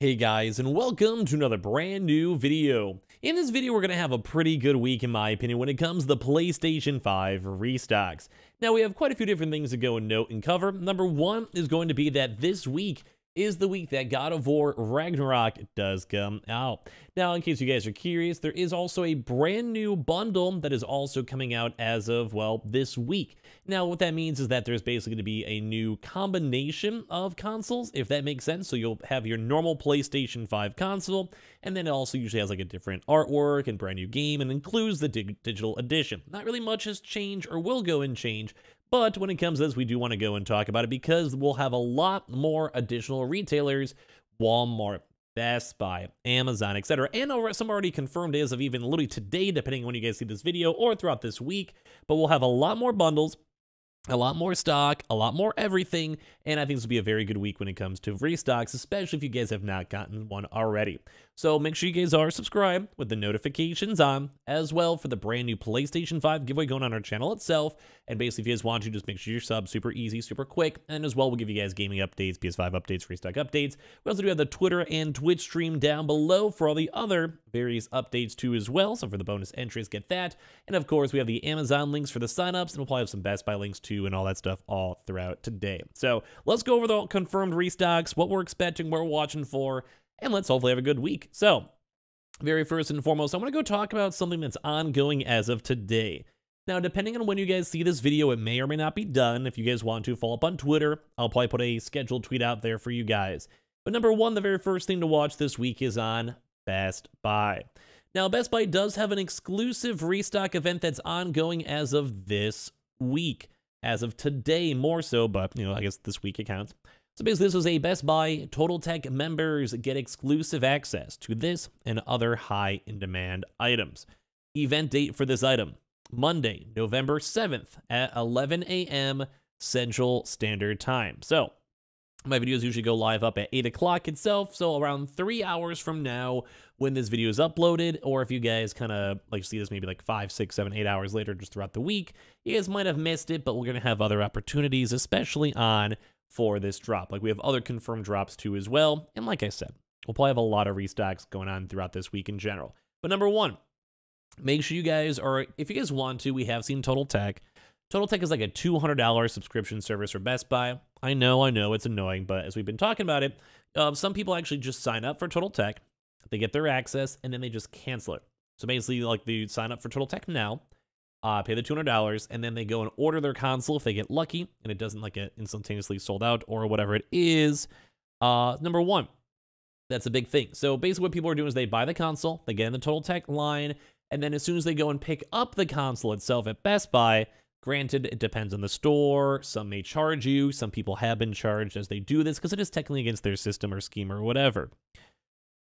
Hey guys, and welcome to another brand new video. In this video, we're going to have a pretty good week in my opinion when it comes to the PlayStation 5 restocks. Now, we have quite a few different things to go and note and cover. Number one is going to be that this week is the week that God of War Ragnarok does come out. Now, in case you guys are curious, there is also a brand new bundle that is also coming out as of, well, this week. Now, what that means is that there's basically going to be a new combination of consoles, if that makes sense. So you'll have your normal PlayStation 5 console, and then it also usually has like a different artwork and brand new game, and includes the digital edition. Not really much has changed or will go and change, but when it comes to this, we do want to go and talk about it because we'll have a lot more additional retailers, Walmart, Best Buy, Amazon, etc. And some already confirmed as of even literally today, depending on when you guys see this video, or throughout this week. But we'll have a lot more bundles, a lot more stock, a lot more everything, and I think this will be a very good week when it comes to restocks, especially if you guys have not gotten one already. So make sure you guys are subscribed with the notifications on, as well for the brand new PlayStation 5 giveaway going on our channel itself. And basically, if you guys want to, just make sure you're sub, super easy, super quick, and as well, we'll give you guys gaming updates, PS5 updates, restock updates. We also do have the Twitter and Twitch stream down below for all the other various updates too as well. So for the bonus entries, get that. And of course, we have the Amazon links for the signups, and we'll probably have some Best Buy links too, and all that stuff all throughout today. So let's go over the confirmed restocks, what we're expecting, what we're watching for, and let's hopefully have a good week. So, very first and foremost, I want to go talk about something that's ongoing as of today. Now, depending on when you guys see this video, it may or may not be done. If you guys want to, follow up on Twitter. I'll probably put a scheduled tweet out there for you guys. But number one, the very first thing to watch this week is on Best Buy. Now, Best Buy does have an exclusive restock event that's ongoing as of this week. As of today, more so, but, I guess this week it counts. So basically, this was a Best Buy Total Tech members get exclusive access to this and other high in demand items. Event date for this item, Monday, November 7th at 11 a.m. Central Standard Time. So my videos usually go live up at 8 o'clock itself, so around 3 hours from now when this video is uploaded, or if you guys kind of like see this maybe like 5, 6, 7, 8 hours later just throughout the week, you guys might have missed it, but we're going to have other opportunities, especially on for this drop. Like we have other confirmed drops too as well, and like I said, we'll probably have a lot of restocks going on throughout this week in general. But number one, make sure you guys are, if you guys want to, we have seen Total Tech. Total Tech is like a $200 subscription service for Best Buy. I know, it's annoying, but as we've been talking about it, some people actually just sign up for Total Tech, they get their access, and then they just cancel it. So basically, like they sign up for Total Tech now, pay the $200, and then they go and order their console if they get lucky, and it doesn't like get instantaneously sold out or whatever it is. Number one, that's a big thing. So basically what people are doing is they buy the console, they get in the Total Tech line, and then as soon as they go and pick up the console itself at Best Buy, granted, it depends on the store, some may charge you, some people have been charged as they do this because it is technically against their system or scheme or whatever.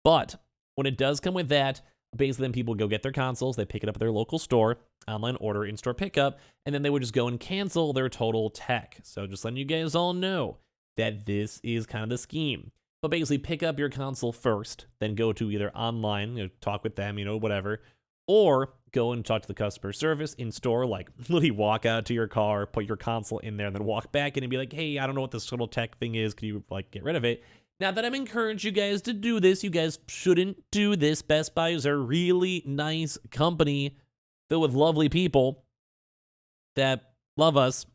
But when it does come with that, basically then people go get their consoles, they pick it up at their local store, online order, in-store pickup, and then they would just go and cancel their Total Tech. So just letting you guys all know that this is kind of the scheme. But basically pick up your console first, then go to either online, talk with them, whatever, or go and talk to the customer service in store, like literally walk out to your car, put your console in there, and then walk back in and be like, hey, I don't know what this Total Tech thing is, can you like get rid of it? Not that I'm encouraging you guys to do this, you guys shouldn't do this. Best Buy is a really nice company filled with lovely people that love us.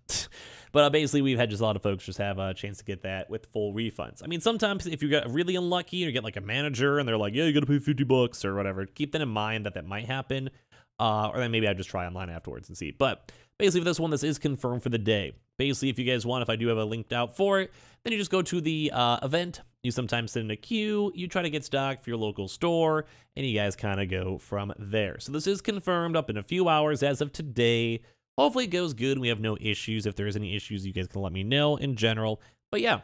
But basically, we've had just a lot of folks just have a chance to get that with full refunds. I mean, sometimes if you get really unlucky or get like a manager and they're like, yeah, you got to pay $50 or whatever, keep that in mind that might happen. Or then maybe I just try online afterwards and see. But basically, for this one, this is confirmed for the day. Basically, if you guys want, if I do have a linked out for it, then you just go to the event. You sometimes sit in a queue. You try to get stock for your local store, and you guys kind of go from there. So this is confirmed up in a few hours as of today. Hopefully, it goes good and we have no issues. If there is any issues, you guys can let me know in general. But yeah,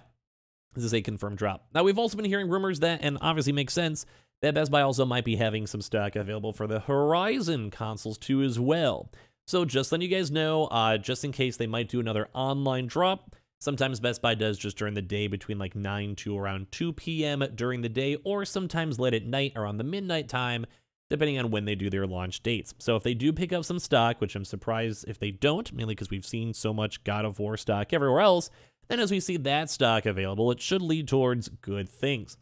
this is a confirmed drop. Now, we've also been hearing rumors that, and obviously makes sense, that Best Buy also might be having some stock available for the Horizon consoles too as well. So just letting you guys know, just in case they might do another online drop, sometimes Best Buy does just during the day between like 9 to around 2 p.m. during the day, or sometimes late at night around the midnight time, depending on when they do their launch dates. So if they do pick up some stock, which I'm surprised if they don't, mainly because we've seen so much God of War stock everywhere else, then as we see that stock available, it should lead towards good things.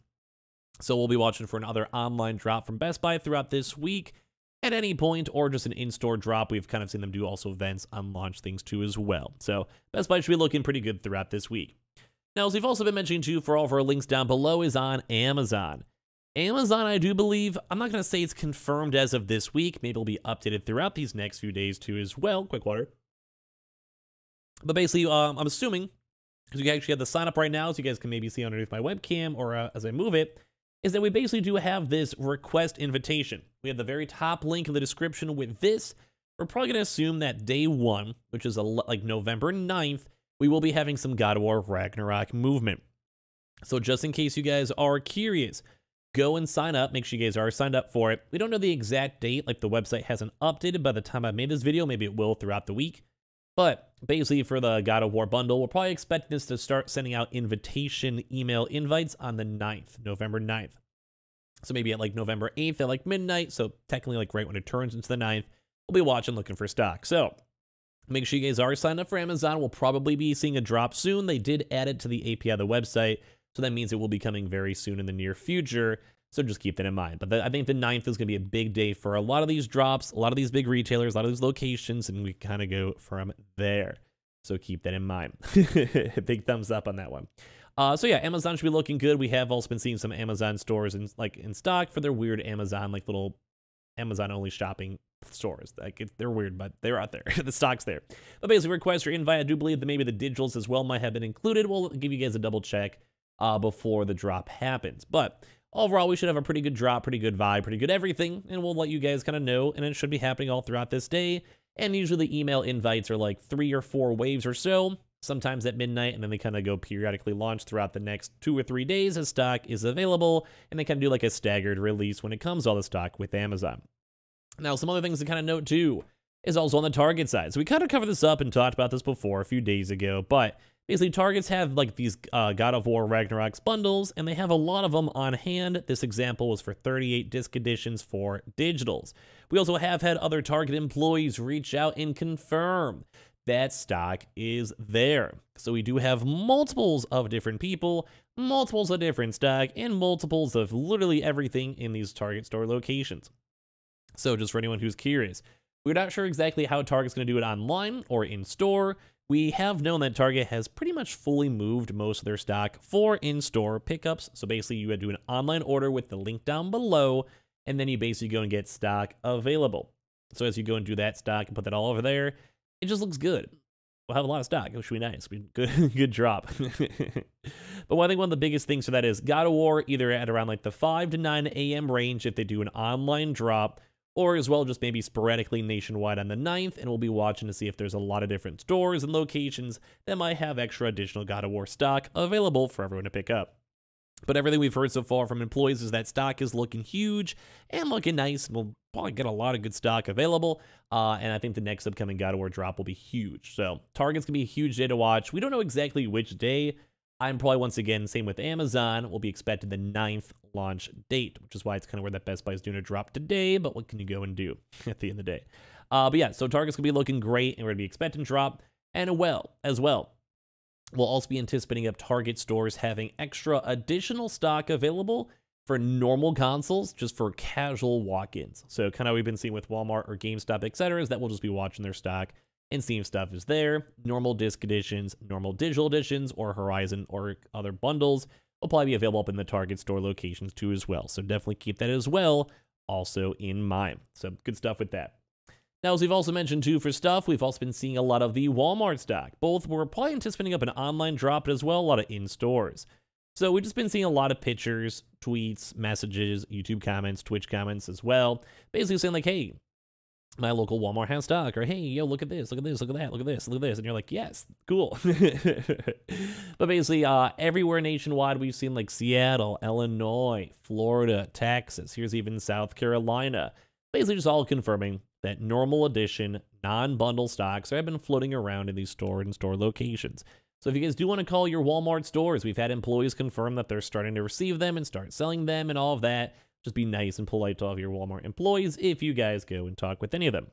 So we'll be watching for another online drop from Best Buy throughout this week at any point, or just an in-store drop. We've kind of seen them do also events on launch things too as well. So Best Buy should be looking pretty good throughout this week. Now, as we've also been mentioning too, for all of our links down below is on Amazon. Amazon, I do believe, I'm not going to say it's confirmed as of this week. Maybe it'll be updated throughout these next few days too as well. Quick water. But basically, I'm assuming, because you actually have the sign up right now, so you guys can maybe see underneath my webcam or as I move it, is that we basically do have this request invitation. We have the very top link in the description with this. We're probably going to assume that day 1, which is like November 9th, we will be having some God of War Ragnarok movement. So just in case you guys are curious, go and sign up. Make sure you guys are signed up for it. We don't know the exact date, like the website hasn't updated by the time I made this video. Maybe it will throughout the week. But basically for the God of War bundle, we're probably expecting this to start sending out invitation email invites on the 9th, November 9th. So maybe at like November 8th at like midnight. So technically like right when it turns into the 9th, we'll be watching, looking for stock. So make sure you guys are signed up for Amazon. We'll probably be seeing a drop soon. They did add it to the API of the website. So that means it will be coming very soon in the near future. So just keep that in mind. But I think the 9th is going to be a big day for a lot of these drops, a lot of these big retailers, a lot of these locations, and we kind of go from there. So keep that in mind. Big thumbs up on that one. So yeah, Amazon should be looking good. We have also been seeing some Amazon stores in stock for their weird Amazon, like little Amazon only shopping stores. Like they're weird, but they're out there. The stock's there. But basically, request or invite. I do believe that maybe the digitals as well might have been included. We'll give you guys a double check before the drop happens. But overall, we should have a pretty good drop, pretty good vibe, pretty good everything, and we'll let you guys kind of know, and it should be happening all throughout this day. And usually the email invites are like 3 or 4 waves or so, sometimes at midnight, and then they kind of go periodically launch throughout the next 2 or 3 days as stock is available, and they kind of do like a staggered release when it comes to all the stock with Amazon. Now, some other things to kind of note too is also on the Target side. So we kind of covered this up and talked about this before a few days ago, but basically, Targets have like these God of War Ragnarok's bundles, and they have a lot of them on hand. This example was for 38 disc editions for digitals. We also have had other Target employees reach out and confirm that stock is there. So we do have multiples of different people, multiples of different stock, and multiples of literally everything in these Target store locations. So just for anyone who's curious, we're not sure exactly how Target's going to do it online or in store. We have known that Target has pretty much fully moved most of their stock for in-store pickups. So basically, you would do an online order with the link down below, and then you basically go and get stock available. So as you go and do that stock and put that all over there, it just looks good. We'll have a lot of stock. It should be nice. Good drop. But I think one of the biggest things for that is God of War, either at around like the 5 to 9 a.m. range if they do an online drop, or as well just maybe sporadically nationwide on the 9th, and we'll be watching to see if there's a lot of different stores and locations that might have extra additional God of War stock available for everyone to pick up. But everything we've heard so far from employees is that stock is looking huge and looking nice. We'll probably get a lot of good stock available, and I think the next upcoming God of War drop will be huge. So Target's going to be a huge day to watch. We don't know exactly which day. I'm probably, once again, same with Amazon, we'll be expecting the 9th launch date, which is why it's kind of where that Best Buy is doing a drop today, but what can you go and do at the end of the day? But yeah, so Target's going to be looking great, and we're going to be expecting drop, and as well, we'll also be anticipating up Target stores having extra additional stock available for normal consoles, just for casual walk-ins. So kind of we've been seeing with Walmart or GameStop, etc., is that we'll just be watching their stock and seeing stuff is there. Normal disc editions, normal digital editions, or Horizon or other bundles will probably be available up in the Target store locations too as well. So definitely keep that as well also in mind. So good stuff with that. Now, as we've also mentioned too for stuff, we've also been seeing a lot of the Walmart stock. Both we're probably anticipating up an online drop, but as well a lot of in-stores. So we've just been seeing a lot of pictures, tweets, messages, YouTube comments, Twitch comments as well. Basically saying like, hey, my local Walmart has stock, or hey, yo, look at this, look at this, look at that, look at this, look at this. And you're like, yes, cool. But basically, everywhere nationwide, we've seen like Seattle, Illinois, Florida, Texas. Here's even South Carolina. Basically just all confirming that normal edition, non-bundle stocks have been floating around in these store locations. So if you guys do want to call your Walmart stores, we've had employees confirm that they're starting to receive them and start selling them and all of that. Just be nice and polite to all of your Walmart employees if you guys go and talk with any of them.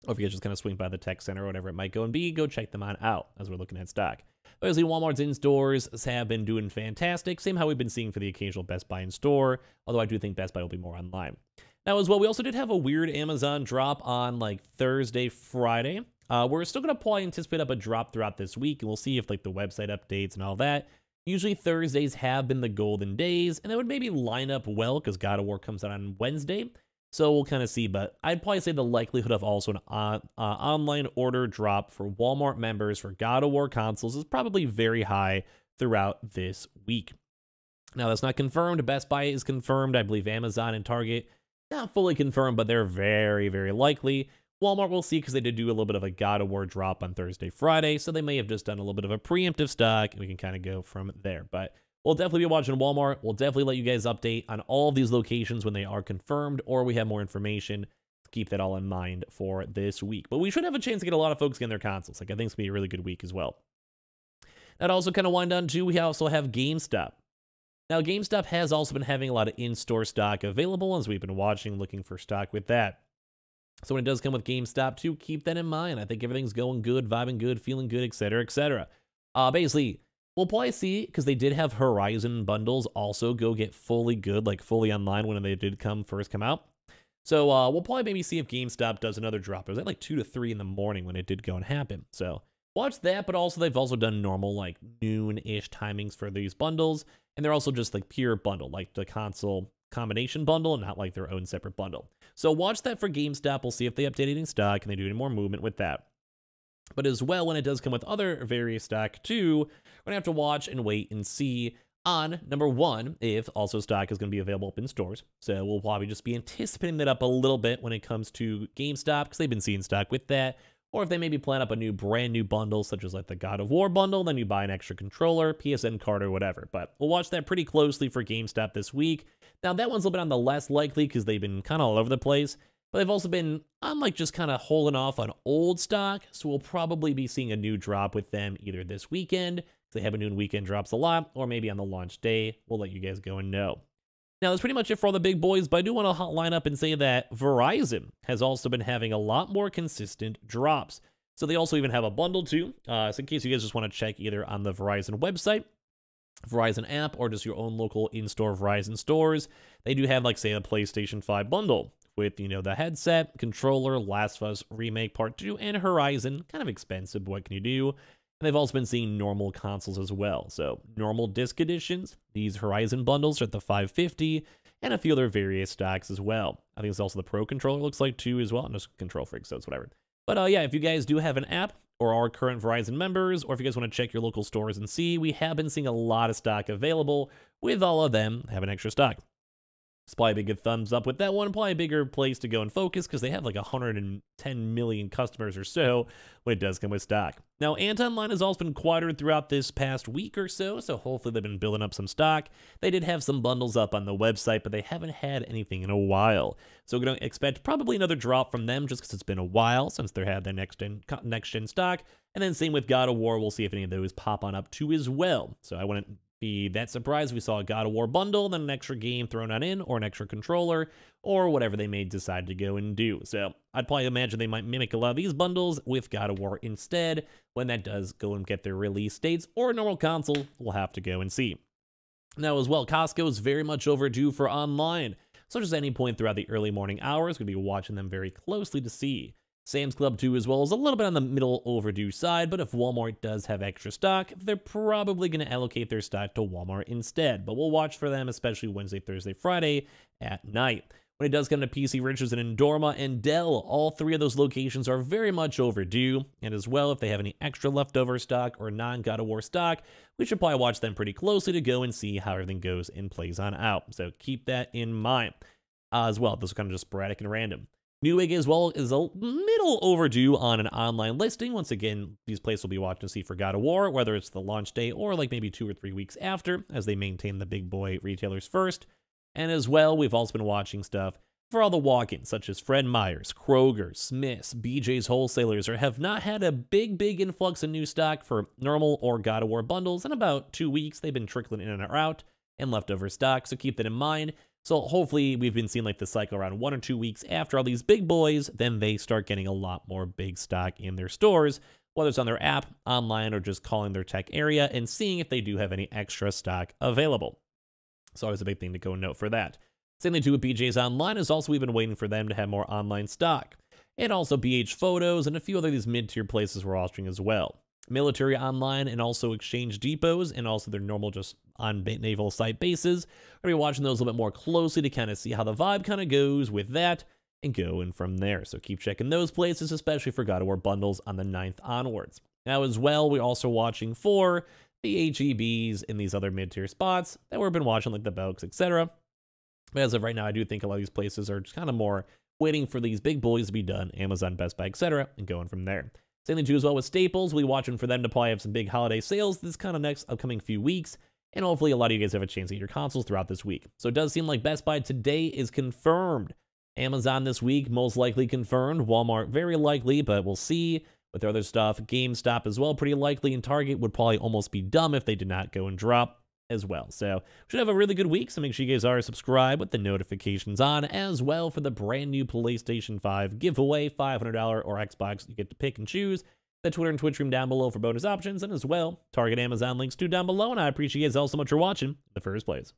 Or if you guys just kind of swing by the tech center or whatever it might go and be, go check them on out as we're looking at stock. Obviously, Walmart's in-stores have been doing fantastic. Same how we've been seeing for the occasional Best Buy in-store, although I do think Best Buy will be more online. Now, as well, we also did have a weird Amazon drop on, like, Thursday, Friday. We're still going to probably anticipate up a drop throughout this week, and we'll see if, like, the website updates and all that. Usually, Thursdays have been the golden days, and that would maybe line up well, because God of War comes out on Wednesday. So we'll kind of see, but I'd probably say the likelihood of also an online order drop for Walmart members for God of War consoles is probably very high throughout this week. Now, that's not confirmed. Best Buy is confirmed. I believe Amazon and Target, not fully confirmed, but they're very, very likely. Walmart we'll see, because they did do a little bit of a God of War drop on Thursday, Friday, so they may have just done a little bit of a preemptive stock, and we can kind of go from there. But we'll definitely be watching Walmart. We'll definitely let you guys update on all of these locations when they are confirmed or we have more information. Keep that all in mind for this week. But we should have a chance to get a lot of folks getting their consoles. Like, I think it's going to be a really good week as well. That also kind of wind down to, we also have GameStop. Now, GameStop has also been having a lot of in-store stock available as we've been watching, looking for stock with that. So when it does come with GameStop too, keep that in mind. I think everything's going good, vibing good, feeling good, etc., etc. Basically, we'll probably see, because they did have Horizon bundles also go get fully good, like fully online when they did first come out. So we'll probably maybe see if GameStop does another drop. It was at like 2 to 3 in the morning when it did go and happen. So watch that, but also they've also done normal like noon-ish timings for these bundles. And they're also just like pure bundle, like the console combination bundle and not like their own separate bundle. So watch that for GameStop. We'll see if they update any stock and they do any more movement with that. But as well, when it does come with other various stock too, we're gonna have to watch and wait and see on, number one, if also stock is gonna be available up in stores. So we'll probably just be anticipating that up a little bit when it comes to GameStop, because they've been seeing stock with that. Or if they maybe plan up a brand new bundle, such as like the God of War bundle, then you buy an extra controller, PSN card, or whatever. But we'll watch that pretty closely for GameStop this week. Now, that one's a little bit on the less likely, because they've been kind of all over the place. But they've also been on like just kind of holding off on old stock. So we'll probably be seeing a new drop with them either this weekend, because they have a new weekend drops a lot, or maybe on the launch day. We'll let you guys go and know. Now, that's pretty much it for all the big boys, but I do want to line up and say that Verizon has also been having a lot more consistent drops. So they also even have a bundle too. So in case you guys just want to check either on the Verizon website, Verizon app, or just your own local in-store Verizon stores, they do have like, say, a PlayStation 5 bundle with, you know, the headset, controller, Last of Us Remake Part 2, and Horizon. Kind of expensive, but what can you do? And they've also been seeing normal consoles as well. So normal disc editions, these Horizon bundles are at the $550, and a few other various stocks as well. I think it's also the Pro controller looks like too as well. I'm just control freak, so it's whatever. But yeah, if you guys do have an app or are current Verizon members, or if you guys want to check your local stores and see, we have been seeing a lot of stock available with all of them having extra stock. It's probably a big good thumbs up with that one. Probably a bigger place to go and focus, because they have like 110 million customers or so when it does come with stock. Now, Antonline has also been quieter throughout this past week or so, so hopefully they've been building up some stock. They did have some bundles up on the website, but they haven't had anything in a while. So we're going to expect probably another drop from them, just because it's been a while since they had their next-gen stock. And then same with God of War. We'll see if any of those pop on up too as well. So I wouldn't be that surprised if we saw a God of War bundle, then an extra game thrown on in, or an extra controller, or whatever they may decide to go and do. So I'd probably imagine they might mimic a lot of these bundles with God of War instead when that does go and get their release dates, or a normal console. We'll have to go and see. Now as well, Costco is very much overdue for online. So just at any point throughout the early morning hours, we'll be watching them very closely to see. Sam's Club too as well is a little bit on the middle overdue side, but if Walmart does have extra stock, they're probably going to allocate their stock to Walmart instead. But we'll watch for them, especially Wednesday, Thursday, Friday at night. When it does come to PC Richards and Endorma and Dell, all three of those locations are very much overdue. And as well, if they have any extra leftover stock or non-God of War stock, we should probably watch them pretty closely to go and see how everything goes and plays on out. So keep that in mind. As well, those are kind of just sporadic and random. Newegg as well is a little overdue on an online listing. Once again, these places will be watching to see for God of War, whether it's the launch day or like maybe 2 or 3 weeks after, as they maintain the big boy retailers first. And as well, we've also been watching stuff for all the walk-ins, such as Fred Meyer's, Kroger, Smith's, BJ's Wholesalers, or have not had a big influx of new stock for normal or God of War bundles in about 2 weeks. They've been trickling in and out and leftover stock, so keep that in mind. So hopefully we've been seeing like the cycle around 1 or 2 weeks after all these big boys, then they start getting a lot more big stock in their stores. whether it's on their app, online, or just calling their tech area and seeing if they do have any extra stock available. So always a big thing to go and note for that. Same thing too with BJ's Online is also we've been waiting for them to have more online stock. And also BH Photos and a few other of these mid-tier places we're offering as well. Military Online and also Exchange Depots and also their normal just on naval site bases. We're going to be watching those a little bit more closely to kind of see how the vibe kind of goes with that and going from there. So keep checking those places, especially for God of War bundles on the 9th onwards. Now as well, we're also watching for the HEBs in these other mid-tier spots that we've been watching, like the Belks, etc. But as of right now, I do think a lot of these places are just kind of more waiting for these big boys to be done, Amazon, Best Buy, etc., and going from there. Same thing too as well with Staples. We'll be watching for them to probably have some big holiday sales this kind of next upcoming few weeks, and hopefully a lot of you guys have a chance to get your consoles throughout this week. So it does seem like Best Buy today is confirmed. Amazon this week, most likely confirmed. Walmart, very likely, but we'll see. With their other stuff, GameStop as well, pretty likely, and Target would probably almost be dumb if they did not go and drop as well. So we should have a really good week, so make sure you guys are subscribed with the notifications on as well for the brand new PlayStation 5 giveaway, $500 or Xbox. You get to pick and choose. The Twitter and Twitch stream down below for bonus options, and as well, Target, Amazon links too down below, and I appreciate you guys all so much for watching in the first place.